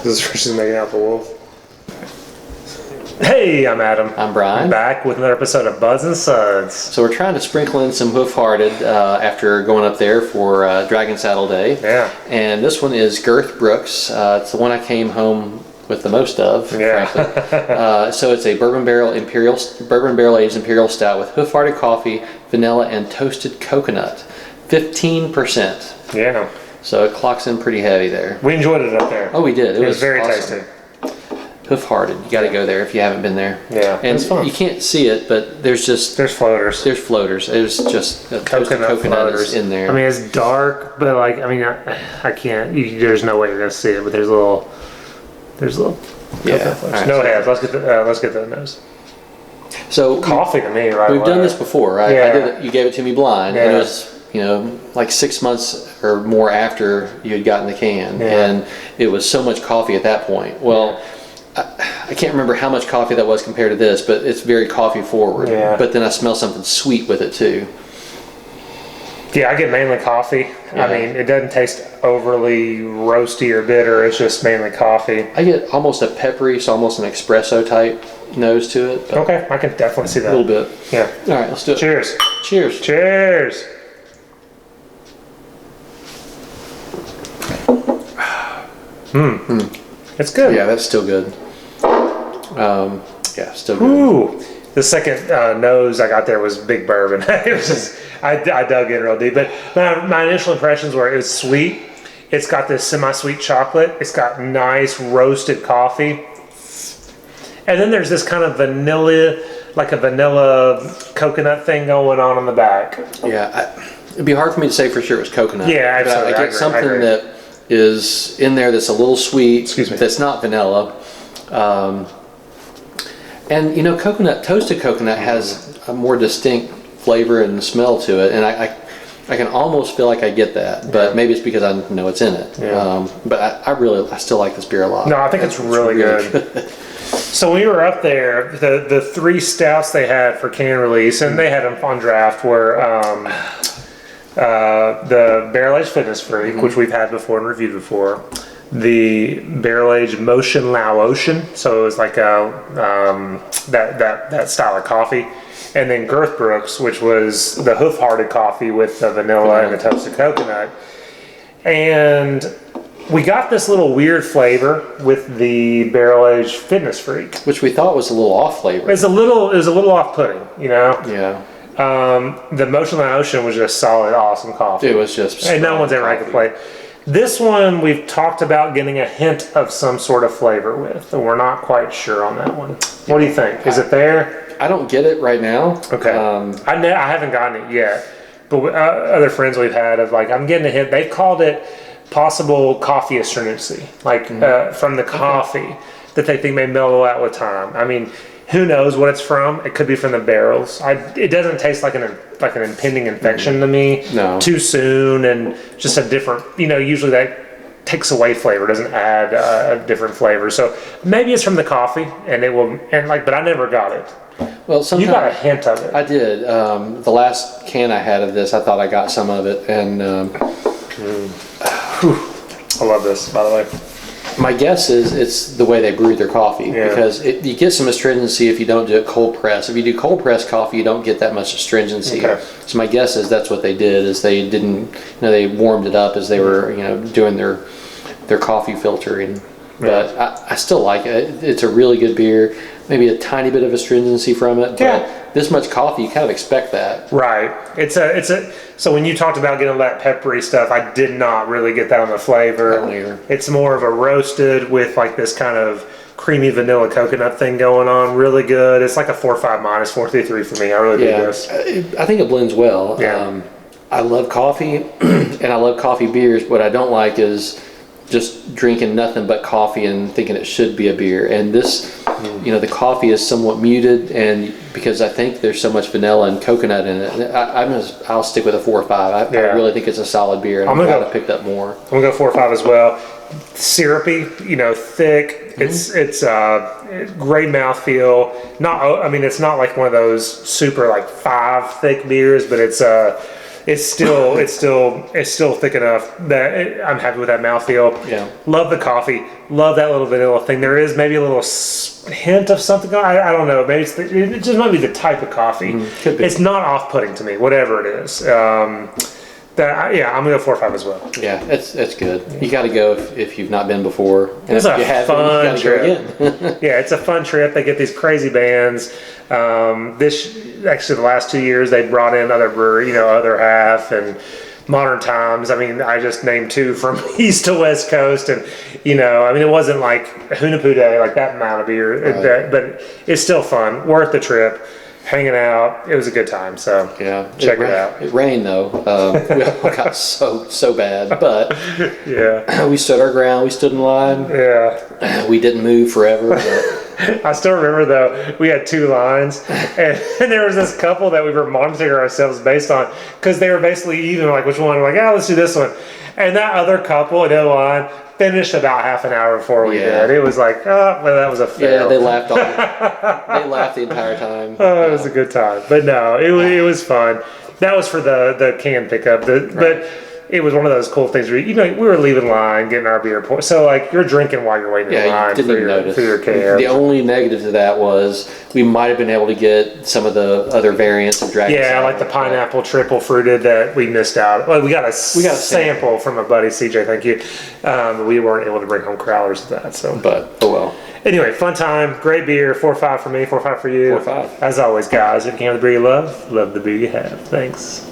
This is she's making out the wolf. Hey, I'm Adam. I'm Bryan. I'm back with another episode of Buds and Suds. So we're trying to sprinkle in some Hoof Hearted after going up there for Dragonsaddle Day. Yeah. And this one is Girth Brooks. It's the one I came home with the most of, frankly. So it's a bourbon barrel aged imperial stout with Hoof Hearted coffee, vanilla, and toasted coconut. 15%. Yeah. So it clocks in pretty heavy there. We enjoyed it up there. Oh, we did. It was very awesome. tasty. Hoof Hearted. You got to go there if you haven't been there. Yeah, and it's fun. You can't see it, but there's floaters. There's floaters. There's just coconut floaters in there. I mean, it's dark, but like, I mean, I can't. There's no way you're gonna see it, but there's little. Yeah. Right, no heads. Let's get the nose. So coffee to me, right? We've done this before, right? Yeah. I did it, you gave it to me blind. Yeah. And it was, like 6 months or more after you had gotten the can, and it was so much coffee at that point. Well. I can't remember how much coffee that was compared to this, but it's very coffee forward. Yeah. But then I smell something sweet with it too. Yeah, I get mainly coffee. Yeah. I mean, it doesn't taste overly roasty or bitter. It's just mainly coffee. I get almost a peppery, so almost an espresso type nose to it. Okay, I can definitely see that. A little bit. Yeah. All right, let's do it. Cheers. Cheers. Cheers. It's good. Yeah, that's still good. Yeah, still good. Ooh, the second nose I got there was big bourbon. It was just, I dug in real deep. But my initial impressions were it was sweet. It's got this semi-sweet chocolate. It's got nice roasted coffee. And then there's this kind of vanilla, like a vanilla coconut thing going on in the back. Yeah, it'd be hard for me to say for sure it was coconut. Yeah, absolutely. I get something that is in there that's a little sweet. Excuse me. That's not vanilla. And toasted coconut has a more distinct flavor and smell to it, and I can almost feel like I get that, but maybe it's because I know it's in it. Yeah. But I still like this beer a lot. No, I think it's really good. So when we were up there, the 3 stouts they had for can release, and they had them on draft, were the Barrel Aged Fitness Freak, which we've had before and reviewed before. The Barrel Aged Motion Lao Ocean, so it was like that style of coffee, and then Girth Brooks, which was the Hoof Hearted coffee with the vanilla and the toasted coconut. And we got this little weird flavor with the Barrel Aged Fitness Freak, which we thought was a little off flavor. It was a little off-putting, Yeah. The Motion Lao Ocean was just solid, awesome coffee. It was just and no one's ever had to play. This one we've talked about getting a hint of some sort of flavor with, and we're not quite sure on that one. What do you think? Is it there? I don't get it right now. Okay. I haven't gotten it yet, but other friends we've had of like, I'm getting a hint. They've called it possible coffee astringency, like from the coffee that they think may mellow out with time. I mean, who knows what it's from? It could be from the barrels. It doesn't taste like an impending infection to me. No. Too soon, and just a different. Usually that takes away flavor, doesn't add a different flavor. So maybe it's from the coffee, and it will. But I never got it. Well, you got a hint of it. I did. The last can I had of this, I thought I got some of it, and I love this, by the way. My guess is it's the way they brew their coffee, because you get some astringency if you don't do it cold press. If you do cold press coffee, you don't get that much astringency. Okay. So my guess is that's what they did, is they didn't, they warmed it up as they were, doing their coffee filtering. But I still like it. It's a really good beer. Maybe a tiny bit of astringency from it, but this much coffee, you kind of expect that. Right. So when you talked about getting that peppery stuff, I did not really get that on the flavor. I don't either. It's more of a roasted with like this kind of creamy vanilla coconut thing going on. Really good. It's like a 4.5 minus 4.33 for me. I really dig this. I think it blends well. Yeah. I love coffee, and I love coffee beers. What I don't like is just drinking nothing but coffee and thinking it should be a beer. And this, the coffee is somewhat muted, and because I think there's so much vanilla and coconut in it, I'll stick with a 4 or 5. I really think it's a solid beer, and I'm glad I picked up more. I'm gonna go 4 or 5 as well. Syrupy, thick. It's great mouthfeel. It's not like one of those super like 5 thick beers, but it's it's still thick enough that I'm happy with that mouthfeel. Yeah. Love the coffee. Love that little vanilla thing. There is maybe a little hint of something. I don't know. Maybe it just might be the type of coffee. Could be. It's not off-putting to me, whatever it is. I'm gonna go 4 or 5 as well. Yeah, it's good. You got to go if you've not been before. And It's if a you have fun you gotta trip. go again. Yeah, it's a fun trip. They get these crazy bands. Actually, the last 2 years they brought in other brewery, other half and Modern Times. I mean, I just named 2 from east to west coast, and it wasn't like Hunapoo Day, like that amount of beer, but it's still fun, worth the trip. Hanging out, it was a good time. So check it out. It rained though. We all got so bad, but yeah, we stood our ground. We stood in line. Yeah, we didn't move forever. But I still remember though, we had 2 lines, and there was this couple that we were monitoring ourselves based on, because they were basically even, like which one, we're like, let's do this one, and that other couple in that line finished about half an hour before we did. It was like, well, that was a fail. Yeah, they laughed they laughed the entire time. Oh, it was a good time. But no, it was fun. That was for the can pickup. But it was one of those cool things where we were leaving line, getting our beer poured. So like you're drinking while you're waiting in line for your can. The only negative to that was we might have been able to get some of the other variants of Dragonsaddle. Yeah, like the pineapple triple fruited that we missed out. Well, we got a sample from a buddy, CJ. Thank you. We weren't able to bring home crowlers of that. So, but oh well. Anyway, fun time, great beer. 4 or 5 for me, 4 or 5 for you. 4 or 5. As always, guys, if you can have the beer you love the beer you have. Thanks.